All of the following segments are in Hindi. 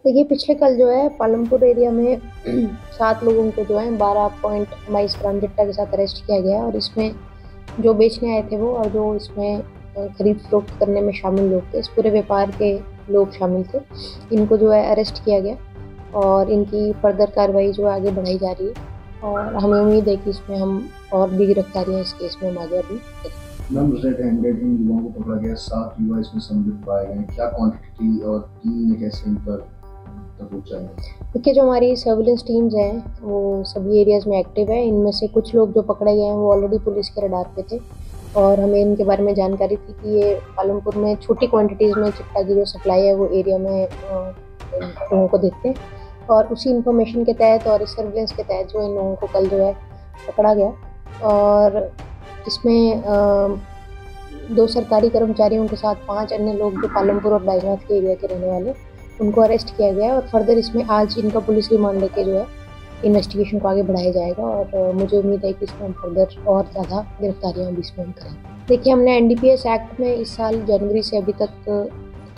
देखिए, पिछले कल जो है पालमपुर एरिया में 7 लोगों को जो है 12.22 ग्राम चिट्टा के साथ अरेस्ट किया गया और इसमें जो बेचने आए थे वो और जो इसमें खरीद फरोख्त करने में शामिल लोग थे, इस पूरे व्यापार के लोग शामिल थे। इनको जो है अरेस्ट किया गया और इनकी फर्दर कार्रवाई जो है आगे बढ़ाई जा रही है और हमें उम्मीद है कि इसमें हम और भी गिरफ्तारियां इस केस में हम आगे अभी करें। मैम, रेड हैंडेड इन युवाओं को पकड़ा गया, 7 युवा इसमें सम्मिलित पाए गए। क्या क्वांटिटी थी और टीम ने कैसे इन पर तक पहुंचा है? देखिए, जो हमारी सर्विलेंस टीम्स हैं वो सभी एरियाज में एक्टिव है। इनमें से कुछ लोग जो पकड़े गए हैं वो ऑलरेडी पुलिस के रडार पे थे और हमें इनके बारे में जानकारी थी कि ये पालमपुर में छोटी क्वांटिटीज़ में चिट्टा की जो सप्लाई है वो एरिया में लोगों को देते हैं और उसी इंफॉर्मेशन के तहत और इस सर्विलेंस के तहत जो इन लोगों को कल जो है पकड़ा गया और इसमें 2 सरकारी कर्मचारियों के साथ 5 अन्य लोग जो पालमपुर और बैजनाथ के एरिया के रहने वाले, उनको अरेस्ट किया गया और फर्दर इसमें आज इनका पुलिस रिमांड लेके जो है इन्वेस्टिगेशन को आगे बढ़ाया जाएगा और मुझे उम्मीद है कि इसमें हम फर्दर और ज़्यादा गिरफ्तारियां भी इसमें हम करेंगे। देखिए, हमने एनडीपीएस एक्ट में इस साल जनवरी से अभी तक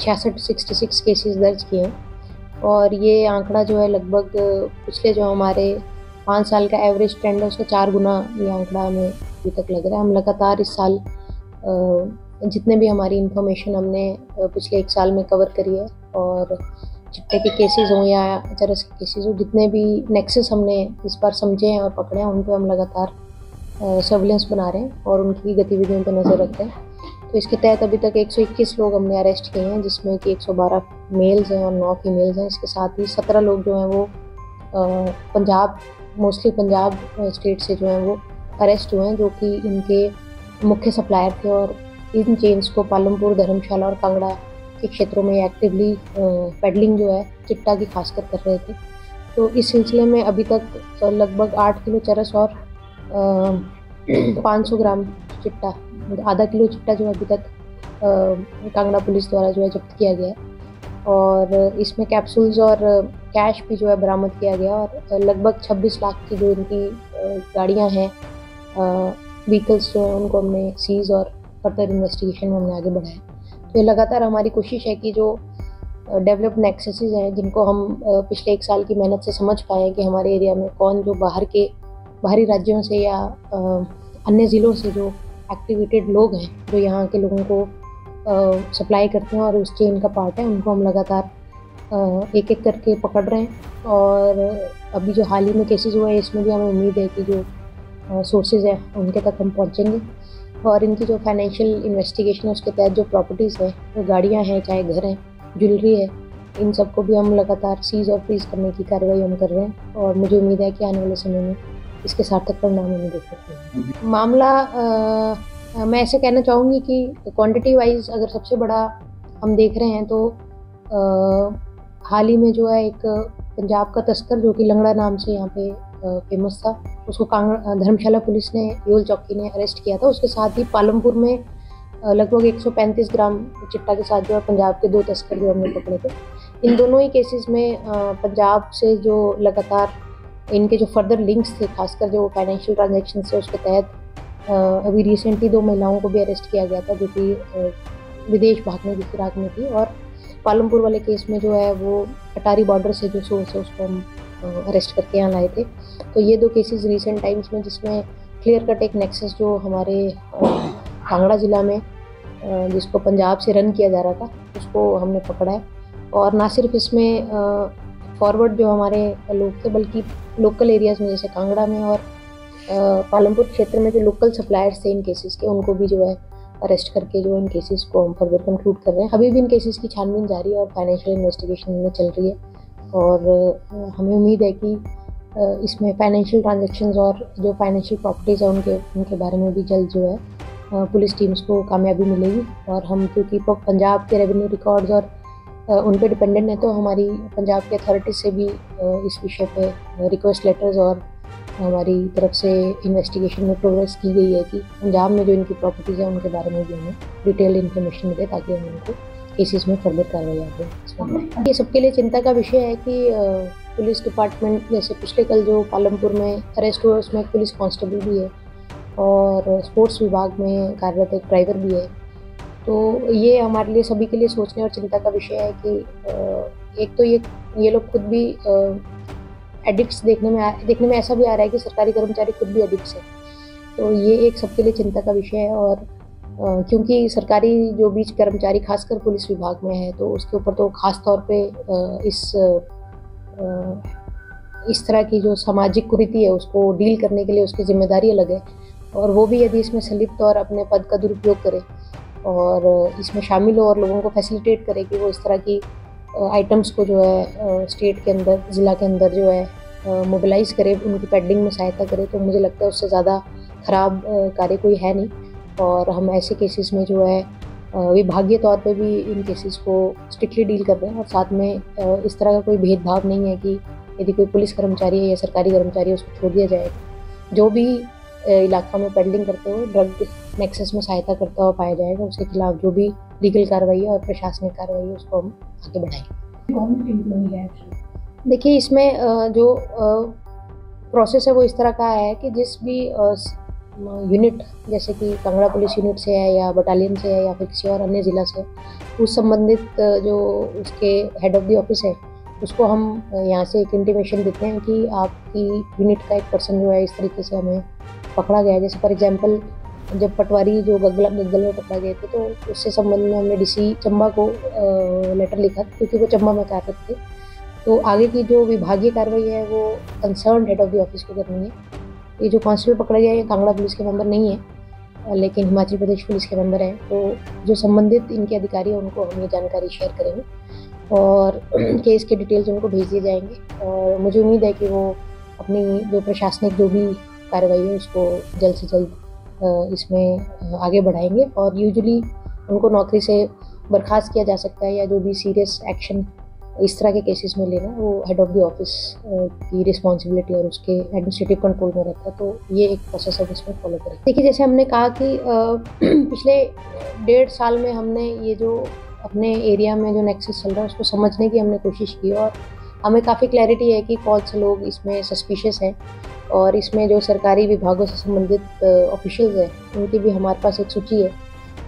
66 केसेस दर्ज किए हैं और ये आंकड़ा जो है लगभग पिछले जो हमारे 5 साल का एवरेज ट्रेंड है उसका 4 गुना ये आंकड़ा हमें अभी तक लग रहा है। हम लगातार इस साल जितने भी हमारी इंफॉर्मेशन हमने पिछले 1 साल में कवर करी है और चिट्टे के केसेस हों या चरस के केसेस हों, जितने भी नेक्सस हमने इस बार समझे हैं और पकड़े हैं उन पर हम लगातार सर्विलेंस बना रहे हैं और उनकी गतिविधियों पर नज़र रख रहे हैं। तो इसके तहत अभी तक 121 लोग हमने अरेस्ट किए हैं, जिसमें कि 112 मेल्स हैं और 9 फीमेल्स हैं। इसके साथ ही 17 लोग जो हैं वो पंजाब, मोस्टली पंजाब स्टेट से जो हैं वो अरेस्ट हुए हैं, जो कि इनके मुख्य सप्लायर थे और इन चेन्स को पालमपुर, धर्मशाला और कांगड़ा के क्षेत्रों में एक्टिवली पेडलिंग जो है चिट्टा की खासकर कर रहे थे। तो इस सिलसिले में अभी तक लगभग 8 किलो चरस और 500 ग्राम चिट्टा, आधा किलो चिट्टा जो अभी तक कांगड़ा पुलिस द्वारा जो है जब्त किया गया है और इसमें कैप्सूल्स और कैश भी जो है बरामद किया गया और लगभग 26 लाख की जो इनकी गाड़ियाँ हैं, व्हीकल्स जो हैं उनको हमने सीज और फर्दर इन्वेस्टिगेशन में हमने आगे बढ़ाया। तो ये लगातार हमारी कोशिश है कि जो डेवलप्ड नेक्ससेस हैं जिनको हम पिछले 1 साल की मेहनत से समझ पाए कि हमारे एरिया में कौन जो बाहरी राज्यों से या अन्य ज़िलों से जो एक्टिवेटेड लोग हैं जो यहाँ के लोगों को सप्लाई करते हैं और उस चेन का पार्ट है, उनको हम लगातार एक एक करके पकड़ रहे हैं। और अभी जो हाल ही में केसेस हुए हैं इसमें भी हमें उम्मीद है कि जो सोर्सेज हैं उनके तक हम पहुँचेंगे और इनकी जो फाइनेंशियल इन्वेस्टिगेशन है उसके तहत जो प्रॉपर्टीज़ है, जो गाड़ियाँ हैं, चाहे घर हैं, ज्वेलरी है, इन सबको भी हम लगातार सीज और फ्रीज करने की कार्रवाई हम कर रहे हैं और मुझे उम्मीद है कि आने वाले समय में इसके सार्थक परिणाम हमें देख सकते हैं। मामला मैं ऐसे कहना चाहूँगी कि क्वांटिटी वाइज अगर सबसे बड़ा हम देख रहे हैं तो हाल ही में जो है एक पंजाब का तस्कर जो कि लंगड़ा नाम से यहाँ पे फेमस था, उसको धर्मशाला पुलिस ने, योल चौकी ने अरेस्ट किया था। उसके साथ ही पालमपुर में लगभग 135 ग्राम चिट्टा के साथ जो है पंजाब के 2 तस्कर जो हमने पकड़े थे। इन दोनों ही केसेस में पंजाब से जो लगातार इनके जो फर्दर लिंक्स थे, खासकर जो फाइनेंशियल ट्रांजैक्शन थे, उसके तहत अभी रिसेंटली 2 महिलाओं को भी अरेस्ट किया गया था जो कि विदेश भागने की फिराक में थी और पालमपुर वाले केस में जो है वो अटारी बॉर्डर से जो सोर्स है उसको हम अरेस्ट करके यहाँ लाए थे। तो ये 2 केसेस रिसेंट टाइम्स में जिसमें क्लियर कट एक नेक्सस जो हमारे कांगड़ा ज़िला में जिसको पंजाब से रन किया जा रहा था उसको हमने पकड़ा है और ना सिर्फ इसमें फॉरवर्ड जो हमारे लोग थे बल्कि लोकल एरियाज़ में जैसे कांगड़ा में और पालमपुर क्षेत्र में जो लोकल सप्लायर्स थे इन केसेस के, उनको भी जो है अरेस्ट करके जो इन केसेस को हम फर्दर कंक्लूड कर रहे हैं। अभी भी इन केसेस की छानबीन जारी है और फाइनेंशियल इन्वेस्टिगेशन में चल रही है और हमें उम्मीद है कि इसमें फाइनेंशियल ट्रांजैक्शंस और जो फाइनेंशियल प्रॉपर्टीज़ है उनके बारे में भी जल्द जो है पुलिस टीम्स को कामयाबी मिलेगी और हम क्योंकि पंजाब के रेवेन्यू रिकॉर्ड्स और उन पे डिपेंडेंट है तो हमारी पंजाब के अथॉरिटी से भी इस विषय पे रिक्वेस्ट लेटर्स और हमारी तरफ से इन्वेस्टिगेशन में प्रोग्रेस की गई है कि पंजाब में जो इनकी प्रॉपर्टीज़ हैं उनके बारे में भी हमें डिटेल इन्फॉर्मेशन मिले ताकि हम उनको केसेस में फर्दर कार्रवाई आगे। ये सबके लिए चिंता का विषय है कि पुलिस डिपार्टमेंट, जैसे पिछले कल जो पालमपुर में अरेस्ट हुआ उसमें एक पुलिस कांस्टेबल भी है और स्पोर्ट्स विभाग में कार्यरत एक ड्राइवर भी है। तो ये हमारे लिए सभी के लिए सोचने और चिंता का विषय है कि एक तो ये लोग खुद भी एडिक्ट्स देखने में ऐसा भी आ रहा है कि सरकारी कर्मचारी खुद भी एडिक्ट्स है। तो ये एक सबके लिए चिंता का विषय है। और क्योंकि सरकारी जो बीच कर्मचारी खासकर पुलिस विभाग में है, तो उसके ऊपर तो खास तौर पे इस तरह की जो सामाजिक कुरीति है उसको डील करने के लिए उसकी जिम्मेदारी अलग है। और वो भी यदि इसमें संलिप्त और अपने पद का दुरुपयोग करे और इसमें शामिल हो और लोगों को फैसिलिटेट करे कि वो इस तरह की आइटम्स को जो है स्टेट के अंदर, ज़िला के अंदर जो है मोबिलाइज़ करे, उनकी पेडलिंग में सहायता करे, तो मुझे लगता है उससे ज़्यादा ख़राब कार्य कोई है नहीं। और हम ऐसे केसेस में जो है विभागीय तौर पे भी इन केसेस को स्ट्रिक्टली डील कर रहे हैं। और साथ में इस तरह का कोई भेदभाव नहीं है कि यदि कोई पुलिस कर्मचारी है या सरकारी कर्मचारी है उसको छोड़ दिया जाएगा। जो भी इलाका में पेडलिंग करते हुए ड्रग नेक्सस में सहायता करता हुआ पाया जाएगा, उसके खिलाफ जो भी लीगल कार्रवाई है और प्रशासनिक कार्रवाई है उसको हम आगे बढ़ाएंगे। गवर्नमेंट एम्प्लॉई है देखिए, इसमें जो प्रोसेस है वो इस तरह का है कि जिस भी यूनिट, जैसे कि कांगड़ा पुलिस यूनिट से है या बटालियन से है या फिर किसी और अन्य ज़िला से, उस संबंधित जो उसके हेड ऑफ द ऑफिस है उसको हम यहाँ से एक इंटीमेशन देते हैं कि आपकी यूनिट का एक पर्सन जो है इस तरीके से हमें पकड़ा गया है। जैसे फॉर एग्जांपल जब पटवारी जो गग्गल में पकड़ा गए थे, तो उससे संबंध में हमने डीसी चंबा को लेटर लिखा क्योंकि वो चंबा में कार्यरत थे। तो आगे की जो विभागीय कार्रवाई है वो concern head of the office को करनी है। ये जो कांस्टेबल पकड़ा गया ये कांगड़ा पुलिस के मेंबर नहीं है, लेकिन हिमाचल प्रदेश पुलिस के मेंबर हैं। तो जो संबंधित इनके अधिकारी हैं उनको हम ये जानकारी शेयर करेंगे और केस के डिटेल्स उनको भेज दिए जाएंगे। और मुझे उम्मीद है कि वो अपनी जो प्रशासनिक जो भी कार्रवाई है उसको जल्द से जल्द इसमें आगे बढ़ाएंगे। और यूजुअली उनको नौकरी से बर्खास्त किया जा सकता है या जो भी सीरियस एक्शन इस तरह के केसेस में लेना वो हेड ऑफ द ऑफिस की रिस्पॉन्सिबिलिटी और उसके एडमिनिस्ट्रेटिव कंट्रोल में रहता है। तो ये एक प्रोसेस है जिसमें फॉलो करें। देखिए, जैसे हमने कहा कि पिछले 1.5 साल में हमने ये जो अपने एरिया में जो नेक्सस चल रहा है उसको समझने की हमने कोशिश की और हमें काफ़ी क्लैरिटी है कि कौन से लोग इसमें सस्पिशियस हैं। और इसमें जो सरकारी विभागों से संबंधित ऑफिशियल्स हैं उनकी भी हमारे पास एक सूची है।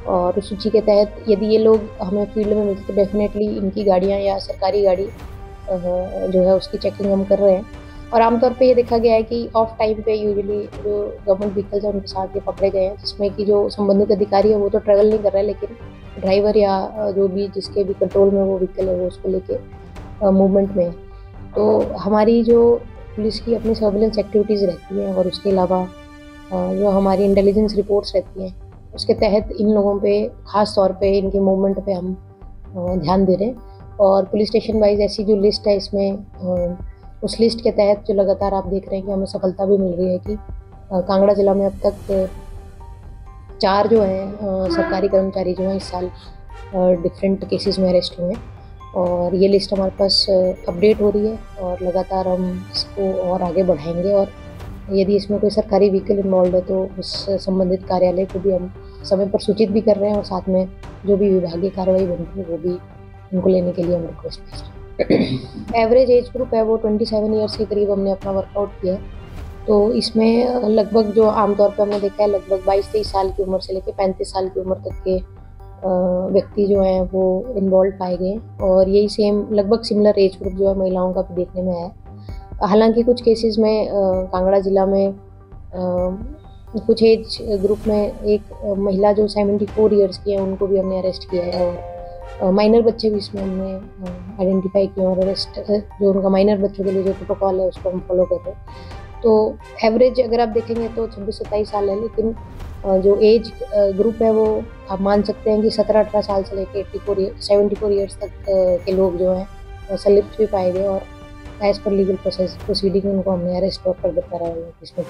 और उस सूची के तहत यदि ये लोग हमें फील्ड में मिलते तो डेफिनेटली इनकी गाड़ियाँ या सरकारी गाड़ी जो है उसकी चेकिंग हम कर रहे हैं। और आमतौर पे ये देखा गया है कि ऑफ टाइम पे यूजुअली जो गवर्नमेंट व्हीकल्स हैं उनके साथ ये पकड़े गए हैं, जिसमें कि जो संबंधित अधिकारी है वो तो ट्रैवल नहीं कर रहा है, लेकिन ड्राइवर या जो भी जिसके भी कंट्रोल में वो व्हीकल है वो उसको लेके मूवमेंट में है। तो हमारी जो पुलिस की अपनी सर्विलेंस एक्टिविटीज़ रहती हैं और उसके अलावा जो हमारी इंटेलिजेंस रिपोर्ट्स रहती हैं उसके तहत इन लोगों पे ख़ास तौर पे इनके मूवमेंट पे हम ध्यान दे रहे हैं। और पुलिस स्टेशन वाइज ऐसी जो लिस्ट है इसमें उस लिस्ट के तहत जो लगातार आप देख रहे हैं कि हमें सफलता भी मिल रही है कि कांगड़ा जिला में अब तक 4 जो हैं सरकारी कर्मचारी जो हैं इस साल डिफरेंट केसेस में अरेस्ट हुए हैं। और ये लिस्ट हमारे पास अपडेट हो रही है और लगातार हम इसको और आगे बढ़ाएंगे। और यदि इसमें कोई सरकारी व्हीकल इन्वॉल्व है तो उस संबंधित कार्यालय को भी हम समय पर सूचित भी कर रहे हैं और साथ में जो भी विभागीय कार्रवाई बनती है वो भी उनको लेने के लिए हम रिक्वेस्ट भेज रहे हैं। एवरेज एज ग्रुप है वो 27 ईयर्स के करीब हमने अपना वर्कआउट किया है। तो इसमें लगभग जो आमतौर पर हमने देखा है लगभग 22-23 साल की उम्र से लेकर 35 साल की उम्र तक के व्यक्ति जो हैं वो इन्वॉल्व पाए गए। और यही सेम लगभग सिमिलर एज ग्रुप जो है महिलाओं का भी देखने में आया। हालांकि कुछ केसेस में कांगड़ा ज़िला में कुछ एज ग्रुप में एक महिला जो 74 ईयर्स की है उनको भी हमने अरेस्ट किया है। और माइनर बच्चे भी इसमें हमने आइडेंटिफाई किए और अरेस्ट जो उनका माइनर बच्चों के लिए जो प्रोटोकॉल है उसको हम फॉलो कर रहे हैं। तो एवरेज अगर आप देखेंगे तो 26-27 साल है, लेकिन जो एज ग्रुप है वो आप मान सकते हैं कि 17-18 साल से लेकर 74 ईयर्स तक के लोग जो हैं संलिप्त भी पाए गए। और एज पर लीगल प्रोसीडिंग उनको हमने अरेस्ट और फर्दर कराया इसमें।